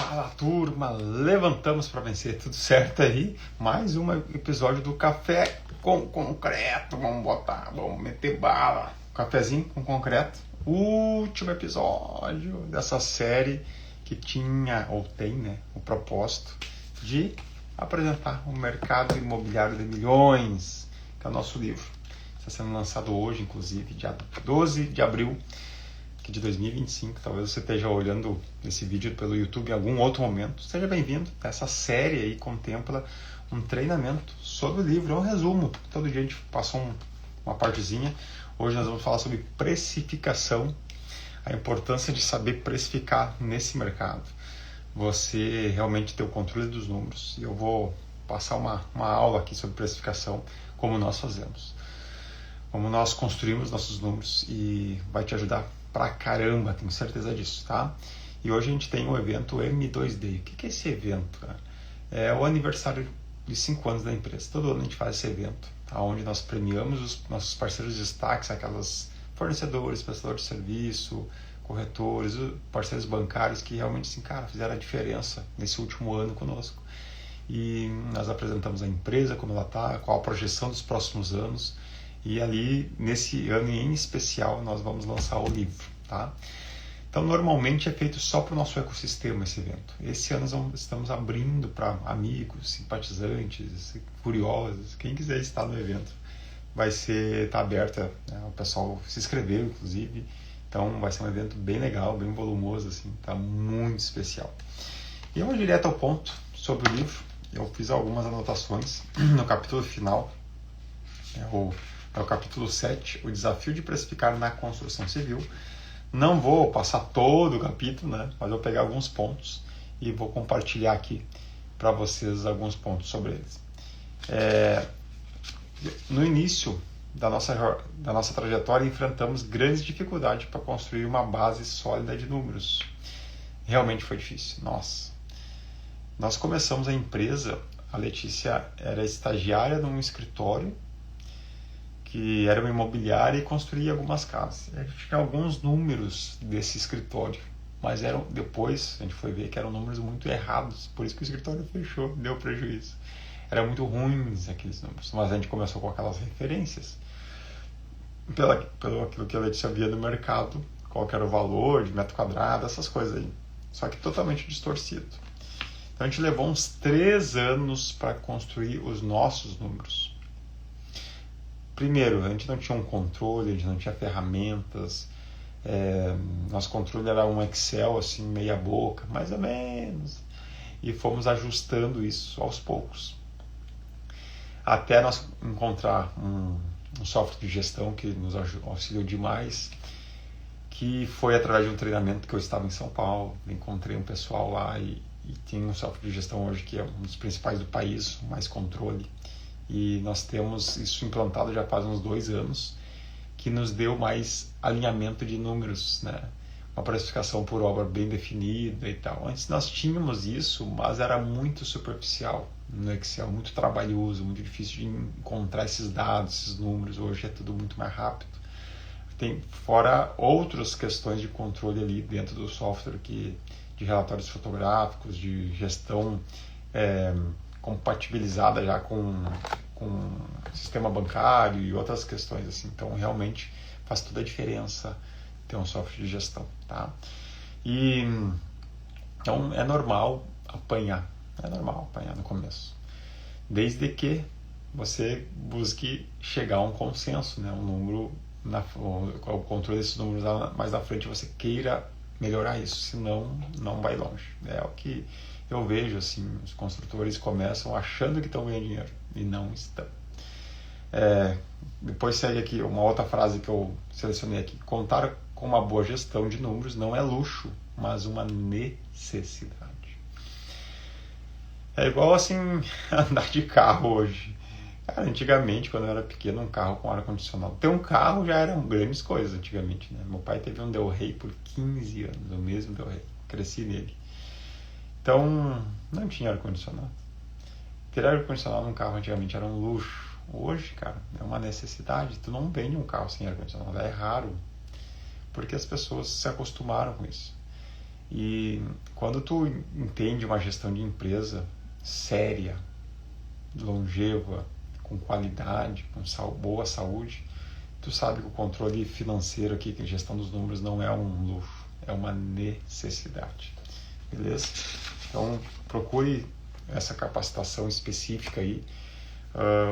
Fala turma, levantamos para vencer, tudo certo aí? Mais um episódio do Café com Concreto, vamos meter bala. Cafezinho com concreto, último episódio dessa série que tinha, ou tem, né, o propósito de apresentar o mercado imobiliário de milhões, que é o nosso livro. Está sendo lançado hoje, inclusive, dia 12 de abril de 2025, talvez você esteja olhando esse vídeo pelo YouTube em algum outro momento. Seja bem-vindo. Essa série aí contempla um treinamento sobre o livro, é um resumo. Todo dia a gente passou uma partezinha. Hoje nós vamos falar sobre precificação, a importância de saber precificar nesse mercado. Você realmente ter o controle dos números. E eu vou passar uma aula aqui sobre precificação, como nós fazemos. Como nós construímos nossos números e vai te ajudar pra caramba, tenho certeza disso, tá? E hoje a gente tem o evento M2D. O que é esse evento? É o aniversário de 5 anos da empresa. Todo ano a gente faz esse evento, onde nós premiamos os nossos parceiros de destaques, aquelas fornecedores, prestadores de serviço, corretores, parceiros bancários que realmente, assim, cara, fizeram a diferença nesse último ano conosco. E nós apresentamos a empresa, como ela está, qual a projeção dos próximos anos. E ali, nesse ano em especial, nós vamos lançar o livro, tá? Então, normalmente é feito só para o nosso ecossistema esse evento. Esse ano nós estamos abrindo para amigos, simpatizantes, curiosos, quem quiser estar no evento. Tá aberta, né? O pessoal se inscreveu, inclusive. Então, vai ser um evento bem legal, bem volumoso, assim, tá muito especial. E vamos direto ao ponto sobre o livro. Eu fiz algumas anotações no capítulo final, é o capítulo 7, o desafio de precificar na construção civil. Não vou passar todo o capítulo, né? Mas vou pegar alguns pontos e vou compartilhar aqui para vocês alguns pontos sobre eles. No início da nossa trajetória, enfrentamos grandes dificuldades para construir uma base sólida de números. Realmente foi difícil. Nós começamos a empresa, a Letícia era estagiária num escritório, que era uma imobiliária e construía algumas casas. A gente tinha alguns números desse escritório, mas depois a gente foi ver que eram números muito errados, por isso que o escritório fechou, deu prejuízo. Eram muito ruins aqueles números, mas a gente começou com aquelas referências, pelo aquilo que a Letícia via no mercado, qual que era o valor de metro quadrado, essas coisas aí, só que totalmente distorcido. Então a gente levou uns 3 anos para construir os nossos números. Primeiro, a gente não tinha um controle, a gente não tinha ferramentas, nosso controle era um Excel assim, meia boca, mais ou menos, e fomos ajustando isso aos poucos, até nós encontrar um software de gestão que nos auxiliou demais, que foi através de um treinamento que eu estava em São Paulo, encontrei um pessoal lá e tem um software de gestão hoje que é um dos principais do país, mais controle. E nós temos isso implantado já faz uns 2 anos, que nos deu mais alinhamento de números, né? Uma precificação por obra bem definida e tal. Antes nós tínhamos isso, mas era muito superficial no Excel, muito trabalhoso, muito difícil de encontrar esses dados, esses números. Hoje é tudo muito mais rápido. Tem fora outras questões de controle ali dentro do software, de relatórios fotográficos, de gestão compatibilizada já com sistema bancário e outras questões assim. Então realmente faz toda a diferença ter um software de gestão, tá? E então é normal apanhar no começo, desde que você busque chegar a um consenso, né? Um número, o controle desses números mais na frente, você queira melhorar isso, senão não vai longe. É o que eu vejo, assim, os construtores começam achando que estão ganhando dinheiro e não estão. Depois segue aqui uma outra frase que eu selecionei aqui: contar com uma boa gestão de números não é luxo, mas uma necessidade. É igual assim andar de carro hoje. Cara, antigamente, quando eu era pequeno, um carro com ar-condicionado. Ter um carro já eram grandes coisas antigamente, né? Meu pai teve um Del Rey por 15 anos, o mesmo Del Rey. Cresci nele. Então, não tinha ar-condicionado. Ter ar-condicionado num carro antigamente era um luxo. Hoje, cara, é uma necessidade. Tu não vende um carro sem ar-condicionado. É raro. Porque as pessoas se acostumaram com isso. E quando tu entende uma gestão de empresa séria, longeva, com qualidade, com boa saúde, tu sabe que o controle financeiro aqui, que a gestão dos números não é um luxo, é uma necessidade. Beleza? Então, procure essa capacitação específica aí.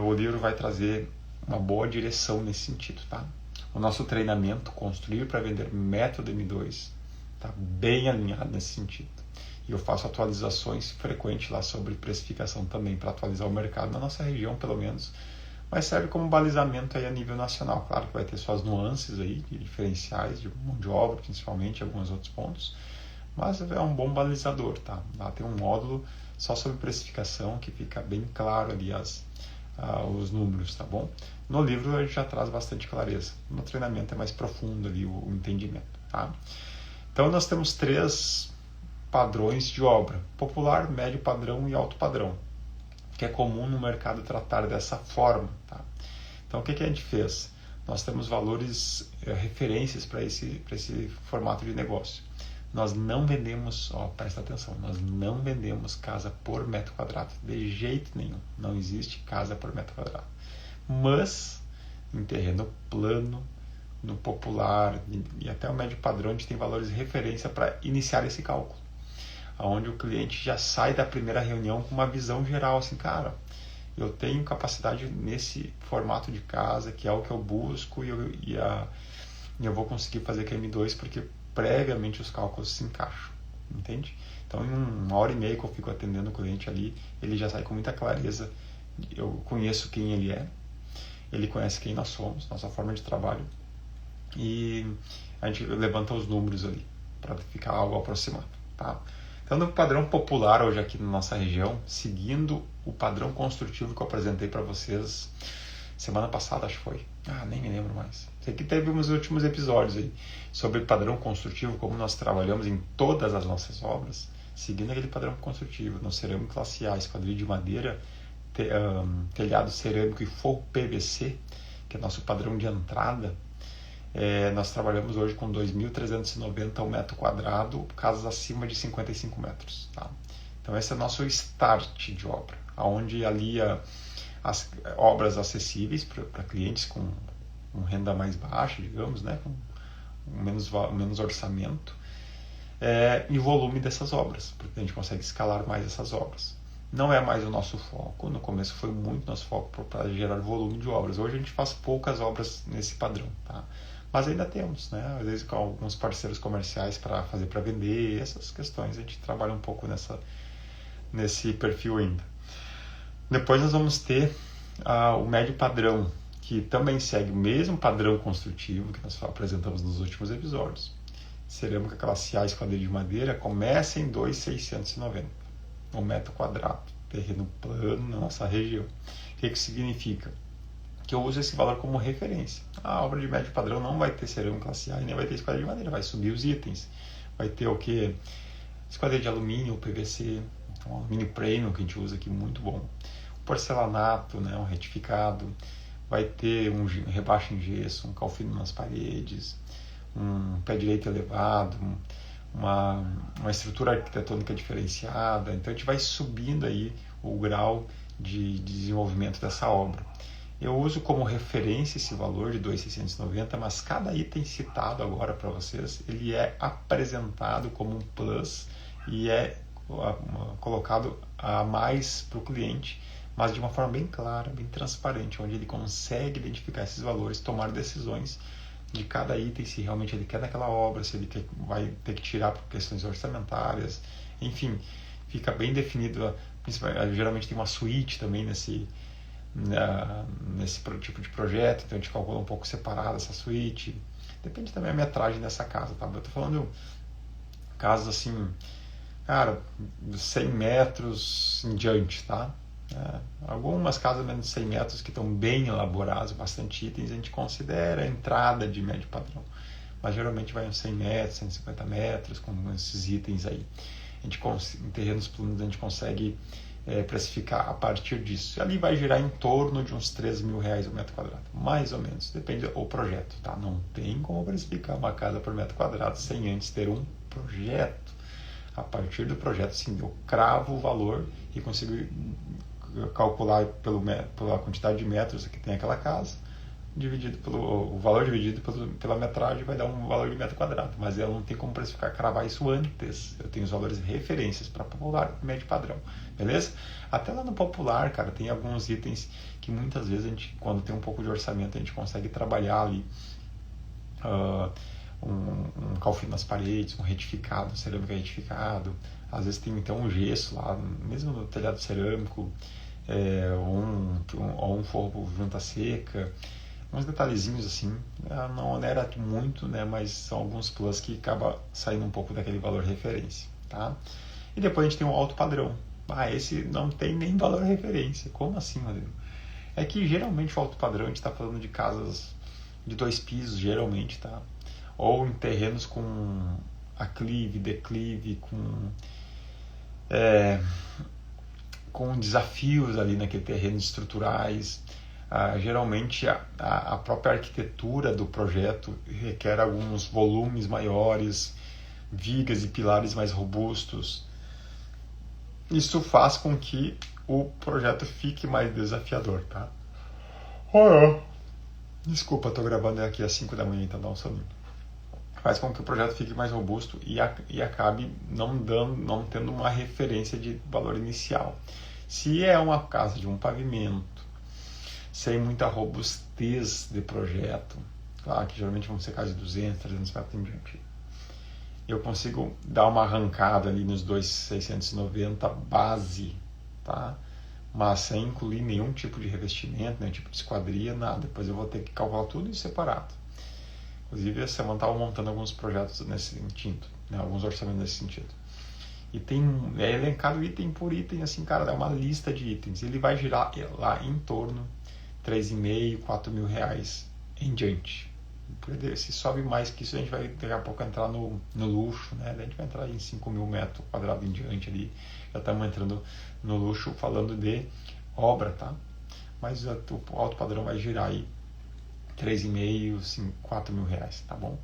O livro vai trazer uma boa direção nesse sentido, tá? O nosso treinamento, Construir para Vender Método M2, está bem alinhado nesse sentido. E eu faço atualizações frequentes lá sobre precificação também, para atualizar o mercado na nossa região, pelo menos. Mas serve como balizamento aí a nível nacional. Claro que vai ter suas nuances aí, de diferenciais, de mão de obra, principalmente, alguns outros pontos. Mas é um bom balizador, tá? Lá tem um módulo só sobre precificação, que fica bem claro ali os números, tá bom? No livro a gente já traz bastante clareza. No treinamento é mais profundo ali o entendimento, tá? Então nós temos 3 padrões de obra: popular, médio padrão e alto padrão, que é comum no mercado tratar dessa forma, tá? Então o que a gente fez? Nós temos valores, referências para esse formato de negócio. Nós não vendemos, presta atenção, nós não vendemos casa por metro quadrado, de jeito nenhum. Não existe casa por metro quadrado. Mas, em terreno plano, no popular e até o médio padrão, a gente tem valores de referência para iniciar esse cálculo. Onde o cliente já sai da primeira reunião com uma visão geral, assim, cara, eu tenho capacidade nesse formato de casa, que é o que eu busco, e eu vou conseguir fazer com a M2 porque previamente os cálculos se encaixam, entende? Então, em 1h30 que eu fico atendendo o cliente ali, ele já sai com muita clareza. Eu conheço quem ele é, ele conhece quem nós somos, nossa forma de trabalho, e a gente levanta os números ali, para ficar algo aproximado, tá? Então, no padrão popular hoje aqui na nossa região, seguindo o padrão construtivo que eu apresentei para vocês semana passada, acho que foi. Nem me lembro mais. Sei que teve uns últimos episódios aí sobre padrão construtivo, como nós trabalhamos em todas as nossas obras, seguindo aquele padrão construtivo, no cerâmico classe A, esquadrilha de madeira, telhado cerâmico e forro PVC, que é nosso padrão de entrada. Nós trabalhamos hoje com 2.390 ao metro quadrado, casas acima de 55 metros. Tá? Então esse é o nosso start de obra, onde alia as obras acessíveis para clientes com renda mais baixa, digamos, né? Com menos orçamento, e volume dessas obras, porque a gente consegue escalar mais essas obras. Não é mais o nosso foco, no começo foi muito nosso foco para gerar volume de obras. Hoje a gente faz poucas obras nesse padrão, tá? Mas ainda temos, né? Às vezes com alguns parceiros comerciais para fazer para vender, essas questões a gente trabalha um pouco nesse perfil ainda. Depois nós vamos ter o médio padrão, que também segue o mesmo padrão construtivo que nós apresentamos nos últimos episódios. Cerâmica classe A, esquadrilha de madeira, começa em 2.690 um metro quadrado, terreno plano na nossa região. O que significa? Que eu uso esse valor como referência. A obra de médio padrão não vai ter cerâmica classe A e nem vai ter esquadrilha de madeira, vai subir os itens. Vai ter o que? Esquadrilha de alumínio, PVC, um alumínio premium que a gente usa aqui, muito bom. Porcelanato, né, um retificado, vai ter um rebaixo em gesso, um calfino nas paredes, um pé direito elevado, uma estrutura arquitetônica diferenciada. Então a gente vai subindo aí o grau de desenvolvimento dessa obra. Eu uso como referência esse valor de 2.690, mas cada item citado agora para vocês, ele é apresentado como um plus e é colocado a mais para o cliente, mas de uma forma bem clara, bem transparente, onde ele consegue identificar esses valores, tomar decisões de cada item, se realmente ele quer naquela obra, se ele vai ter que tirar por questões orçamentárias, enfim, fica bem definido. Geralmente tem uma suíte também nesse tipo de projeto, então a gente calcula um pouco separado essa suíte, depende também da metragem dessa casa, tá? Eu tô falando casas assim, cara, 100 metros em diante, tá? Algumas casas menos de 100 metros que estão bem elaboradas, bastante itens, a gente considera a entrada de médio padrão, mas geralmente vai uns 100 metros, 150 metros com esses itens aí. Em terrenos planos a gente consegue precificar a partir disso. Ali vai girar em torno de uns R$3.000 o metro quadrado, mais ou menos, depende do projeto, tá? Não tem como precificar uma casa por metro quadrado sem antes ter um projeto. A partir do projeto, sim, eu cravo o valor e consigo calcular pela quantidade de metros que tem aquela casa, dividido o valor dividido pela metragem vai dar um valor de metro quadrado, mas eu não tenho como precificar, cravar isso antes. Eu tenho os valores de referências para popular e médio padrão, beleza? Até lá no popular, cara, tem alguns itens que muitas vezes a gente, quando tem um pouco de orçamento, a gente consegue trabalhar ali um calfino nas paredes, um retificado, um cerâmico retificado, às vezes tem então um gesso lá, mesmo no telhado cerâmico, ou um forro junta seca, uns detalhezinhos assim, não onera muito, né, mas são alguns plus que acaba saindo um pouco daquele valor referência, tá? E depois a gente tem um alto padrão. Esse não tem nem valor referência. Como assim, Rodrigo? É que geralmente o alto padrão a gente está falando de casas de 2 pisos, geralmente, tá? Ou em terrenos com aclive, declive, com desafios ali naquele terreno estruturais. Geralmente a própria arquitetura do projeto requer alguns volumes maiores, vigas e pilares mais robustos. Isso faz com que o projeto fique mais desafiador, tá? Desculpa, estou gravando aqui às 5 da manhã, então dá um soninho. Faz com que o projeto fique mais robusto e acabe não tendo uma referência de valor inicial. Se é uma casa de um pavimento, sem muita robustez de projeto, claro que geralmente vão ser casas de 200, 300 metros em diante, eu consigo dar uma arrancada ali nos 2.690 base, tá? Mas sem incluir nenhum tipo de revestimento, nenhum tipo de esquadria, nada. Depois eu vou ter que calcular tudo isso separado. Inclusive, a semana estava montando alguns projetos nesse sentido, né? Alguns orçamentos nesse sentido. E é elencado item por item, assim, cara, é uma lista de itens. Ele vai girar lá em torno de R$3.500, R$4.000 em diante. Se sobe mais que isso, a gente vai daqui a pouco entrar no luxo, né? A gente vai entrar em 5.000 metros quadrados em diante ali. Já estamos entrando no luxo falando de obra, tá? Mas o alto padrão vai girar aí R$3.500, R$4.000, tá bom?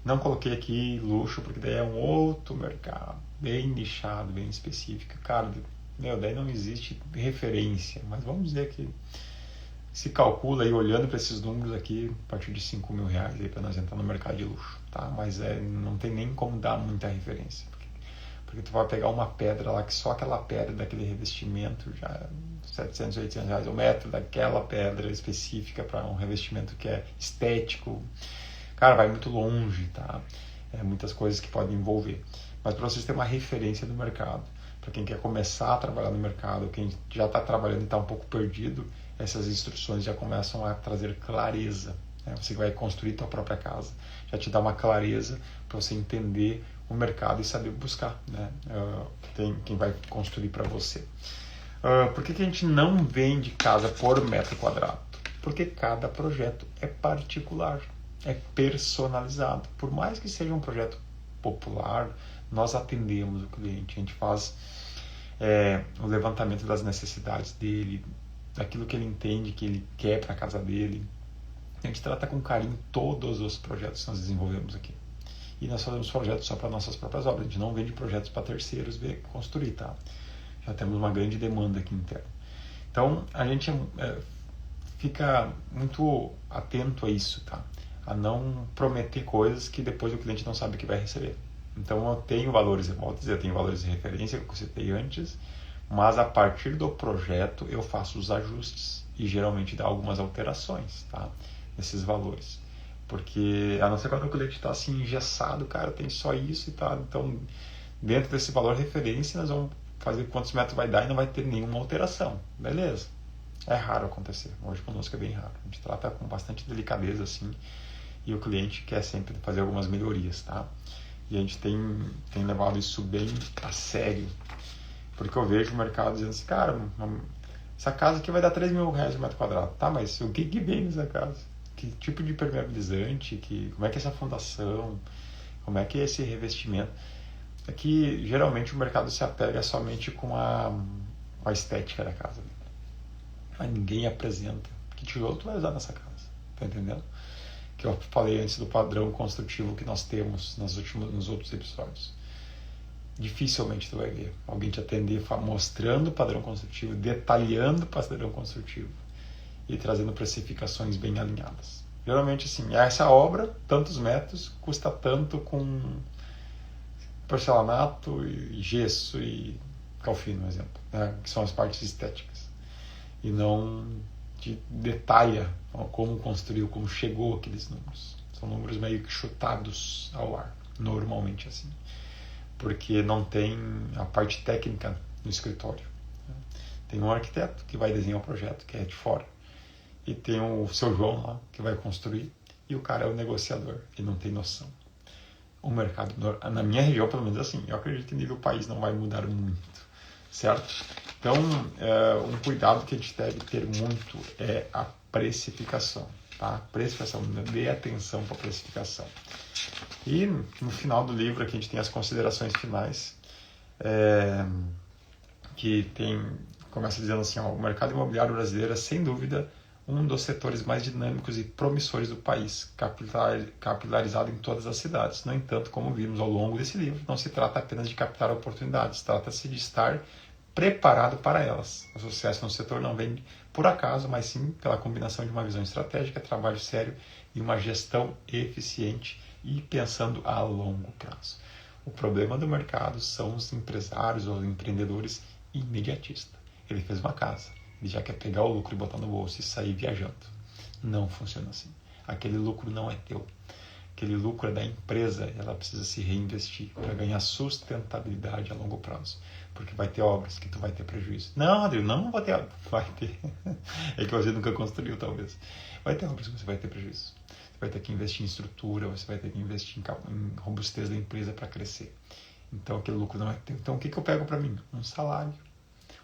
Não coloquei aqui luxo porque daí é um outro mercado, bem nichado, bem específico. Cara, daí não existe referência, mas vamos dizer que se calcula aí, olhando para esses números aqui, a partir de R$5.000 aí para nós entrar no mercado de luxo, tá? Mas não tem nem como dar muita referência, porque tu vai pegar uma pedra lá, que só aquela pedra daquele revestimento já é R$700, R$800 o metro daquela pedra específica para um revestimento que é estético. Cara, vai muito longe, tá? Muitas coisas que podem envolver. Mas para vocês terem uma referência do mercado, para quem quer começar a trabalhar no mercado, quem já está trabalhando e está um pouco perdido, essas instruções já começam a trazer clareza, né? Você vai construir sua própria casa, já te dá uma clareza para você entender o mercado e saber buscar, né? Quem vai construir para você. Por que a gente não vende casa por metro quadrado? Porque cada projeto é particular, é personalizado. Por mais que seja um projeto popular, nós atendemos o cliente, a gente faz o levantamento das necessidades dele, daquilo que ele entende, que ele quer para a casa dele. A gente trata com carinho todos os projetos que nós desenvolvemos aqui. E nós fazemos projetos só para nossas próprias obras, a gente não vende projetos para terceiros construir, tá? Já temos uma grande demanda aqui interna. Então, a gente fica muito atento a isso, tá? A não prometer coisas que depois o cliente não sabe que vai receber. Então, eu tenho valores, eu tenho valores de referência que eu citei antes, mas a partir do projeto eu faço os ajustes e geralmente dá algumas alterações, tá? Nesses valores. Porque a não ser quando o cliente está assim engessado, cara, tem só isso e tá. Então, dentro desse valor referência, nós vamos fazer quantos metros vai dar e não vai ter nenhuma alteração. Beleza? É raro acontecer. Hoje conosco é bem raro. A gente trata com bastante delicadeza assim e o cliente quer sempre fazer algumas melhorias, tá? E a gente tem levado isso bem a sério. Porque eu vejo o mercado dizendo assim, cara, essa casa aqui vai dar R$3.000 o metro quadrado. Tá, mas o que vem nessa casa? Que tipo de impermeabilizante? Como é que é essa fundação? Como é que é esse revestimento? É que geralmente o mercado se apega somente com a estética da casa. Mas ninguém apresenta que tijolo tu vai usar nessa casa. Tá entendendo? Que eu falei antes do padrão construtivo que nós temos nos outros episódios. dificilmente tu vai ver alguém te atender mostrando o padrão construtivo, detalhando o padrão construtivo e trazendo precificações bem alinhadas. Geralmente, assim, essa obra, tantos metros, custa tanto com porcelanato e gesso e calfino, por exemplo, né? Que são as partes estéticas. E não te detalha como construiu, como chegou aqueles números. São números meio que chutados ao ar, normalmente assim. Porque não tem a parte técnica no escritório. Tem um arquiteto que vai desenhar o projeto, que é de fora. E tem o seu João lá, que vai construir. E o cara é o negociador, ele não tem noção. O mercado, na minha região, pelo menos assim, eu acredito que nível país não vai mudar muito, certo? Então, um cuidado que a gente deve ter muito é a precificação, tá? Precificação, dê atenção para a precificação. E no final do livro aqui a gente tem as considerações finais, que começa dizendo assim, ó, o mercado imobiliário brasileiro é sem dúvida um dos setores mais dinâmicos e promissores do país, capilarizado em todas as cidades. No entanto, como vimos ao longo desse livro, não se trata apenas de captar oportunidades, trata-se de estar preparado para elas. O sucesso no setor não vem por acaso, mas sim pela combinação de uma visão estratégica, trabalho sério e uma gestão eficiente e pensando a longo prazo. O problema do mercado são os empresários ou empreendedores imediatistas. Ele fez uma casa, ele já quer pegar o lucro e botar no bolso e sair viajando. Não funciona assim. Aquele lucro não é teu. Aquele lucro é da empresa, ela precisa se reinvestir para ganhar sustentabilidade a longo prazo. Porque vai ter obras que tu vai ter prejuízo. Não, Rodrigo, não vai ter. Vai ter. É que você nunca construiu, talvez. Vai ter obras que você vai ter prejuízo. Você vai ter que investir em estrutura, você vai ter que investir em robustez da empresa para crescer. Então aquele lucro não é teu. Então o que eu pego para mim? Um salário.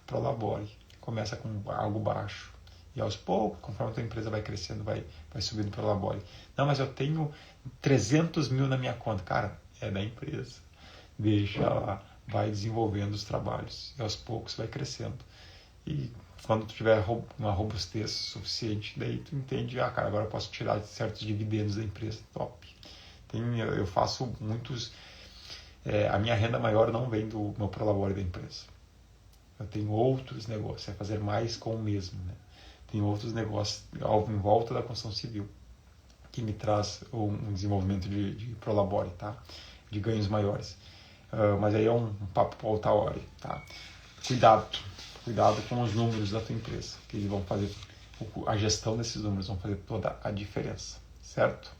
Prolabore. Começa com algo baixo. E aos poucos, conforme a tua empresa vai crescendo, vai subindo pelo labore. Não, mas eu tenho 300 mil na minha conta. Cara, é da empresa. Deixa lá, vai desenvolvendo os trabalhos. E aos poucos vai crescendo. E quando tu tiver uma robustez suficiente, daí tu entende, cara, agora eu posso tirar certos dividendos da empresa. Top. Eu faço muitos... a minha renda maior não vem do meu prolabore da empresa. Eu tenho outros negócios, é fazer mais com o mesmo, né? Tem outros negócios em volta da construção civil que me traz um desenvolvimento de prolabore, tá? De ganhos maiores. Mas aí é um papo para outra hora, tá? Cuidado com os números da tua empresa, que eles vão fazer, a gestão desses números vão fazer toda a diferença, certo?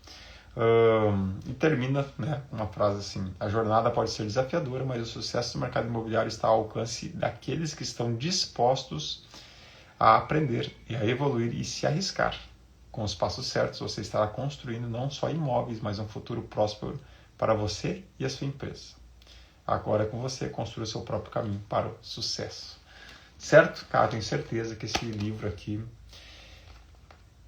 E termina, né, uma frase assim: a jornada pode ser desafiadora, mas o sucesso do mercado imobiliário está ao alcance daqueles que estão dispostos a aprender e a evoluir e se arriscar. Com os passos certos, você estará construindo não só imóveis, mas um futuro próspero para você e a sua empresa. Agora é com você, construa o seu próprio caminho para o sucesso. Certo? Cara, tenho certeza que esse livro aqui,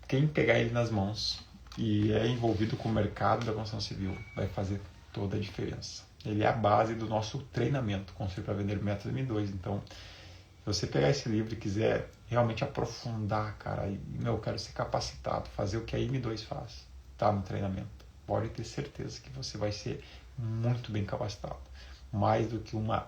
quem pegar ele nas mãos e é envolvido com o mercado da construção civil, vai fazer toda a diferença. Ele é a base do nosso treinamento, Construir para Vender Método M2. Então, se você pegar esse livro e quiser realmente aprofundar, cara, eu quero ser capacitado, fazer o que a M2 faz, tá, no treinamento, pode ter certeza que você vai ser muito bem capacitado. Mais do que uma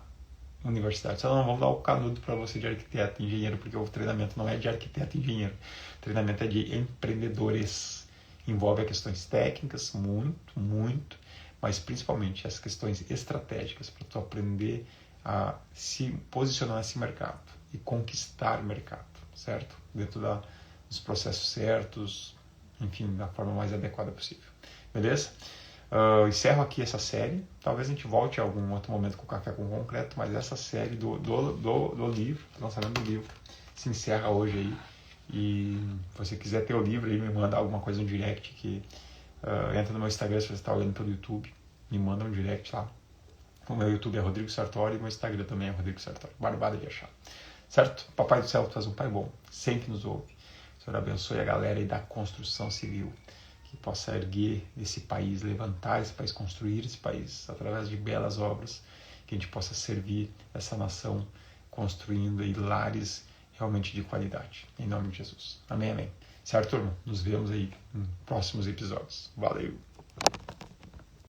universidade. Só não vamos dar o canudo para você de arquiteto e engenheiro, porque o treinamento não é de arquiteto e engenheiro. O treinamento é de empreendedores. Envolve questões técnicas, muito, mas principalmente as questões estratégicas para tu aprender a se posicionar nesse mercado e conquistar o mercado, certo? Dentro dos processos certos, enfim, da forma mais adequada possível. Beleza? Encerro aqui essa série. Talvez a gente volte a algum outro momento com o Café com Concreto, mas essa série do livro, do lançamento do livro, se encerra hoje aí. E se você quiser ter o livro aí, me manda alguma coisa no direct, que entra no meu Instagram se você está olhando pelo YouTube, me manda um direct lá. O meu YouTube é Rodrigo Sartori e o meu Instagram também é Rodrigo Sartori. Barbada de achar. Certo? Papai do Céu, tu és um pai bom, sempre nos ouve. O Senhor abençoe a galera aí da construção civil, que possa erguer esse país, levantar esse país, construir esse país através de belas obras, que a gente possa servir essa nação construindo aí lares realmente de qualidade. Em nome de Jesus. Amém, amém. Certo, turma? Nos vemos aí em próximos episódios. Valeu!